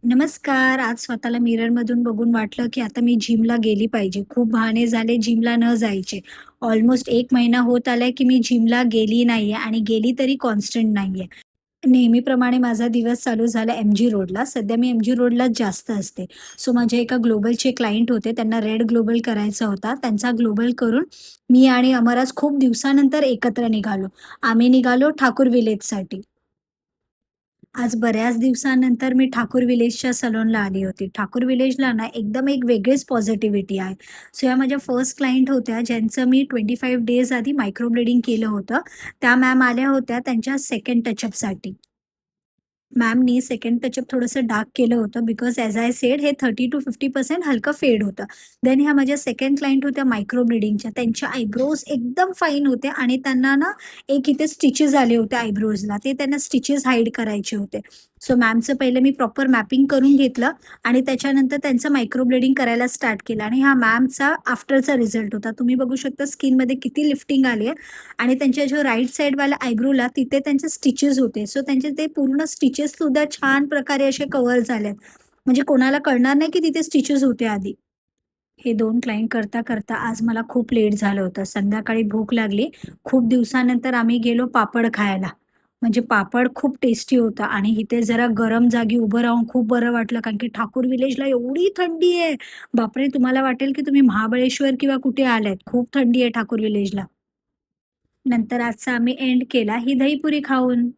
नमस्कार. आज स्वतःला मिररमधून बघून वाटलं, की आता मी जिमला गेली पाहिजे. खूप बहाणे झाले जिमला न जायचे. ऑलमोस्ट 1 महिना होत आलाय, की मी जिमला गेली नाहीये आणि गेली तरी कॉन्स्टंट नाहीये. नेहमीप्रमाणे माझा दिवस चालू झाला एम-जी रोडला. सध्या मी एम-जी रोडलाच जास्त असते. सो माझे एका ग्लोबलचे क्लायंट होते. त्यांना रेड ग्लोबल करायचा होता. त्यांचा ग्लोबल करून मी आणि अमर खूप दिवसानंतर एकत्र निघालो. आम्ही निघालो ठाकूर विलेजसाठी. आज बऱ्याच दिवसानंतर मी ठाकूर विलेजच्या सलूनला आली होती. ठाकूर विलेजला ना एकदम एक वेगळीच पॉझिटिव्हिटी आहे. सो या माझ्या फर्स्ट क्लायंट होत्या ज्यांचं मी 25 डेज आधी मायक्रोब्लेडिंग केलं होतं. त्या मॅम आल्या होत्या त्यांच्या सेकंड टचअपसाठी. मॅमनी सेकंड टचअप थोडंसं डार्क केलं होतं बिकॉज ॲज आय सेड हे 30% to 50% हलकं फेड होतं. देन ह्या माझ्या सेकंड क्लायंट होत्या मायक्रो ब्लीडिंगच्या. त्यांच्या आयब्रोज एकदम फाईन होते आणि त्यांना ना एक इथे स्टिचेस आले होते आयब्रोजला. ते त्यांना स्टिचेस हाईड करायचे होते. सो मॅमचं पहिलं मी प्रॉपर मॅपिंग करून घेतलं आणि त्याच्यानंतर त्यांचं मायक्रो ब्लीडिंग करायला स्टार्ट केलं आणि हा मॅमचा आफ्टरचा रिझल्ट होता. तुम्ही बघू शकता स्किनमध्ये किती लिफ्टिंग आली आहे आणि त्यांच्या जो राइट साइडवाल्या आयब्रोला तिथे त्यांचे स्टिचेस होते. सो त्यांचे ते पूर्ण स्टिचेस सुद्धा छान प्रकारे असे कव्हर झालेत. म्हणजे कोणाला कळणार नाही की तिथे स्टिचेस होते आधी. हे 2 क्लायंट करता आज मला खूप लेट झालं होतं. संध्याकाळी भूक लागली. खूप दिवसानंतर आम्ही गेलो पापड खायला. म्हणजे पापड खूप टेस्टी होता आणि इथे जरा गरम जागी उभं राहून खूप बरं वाटलं कारण की ठाकूर विलेजला एवढी थंडी आहे. बापरे! तुम्हाला वाटेल की तुम्ही महाबळेश्वर किंवा कुठे आलात. खूप थंडी आहे ठाकूर विलेजला. नंतर आजचा आम्ही एंड केला ही दहीपुरी खाऊन.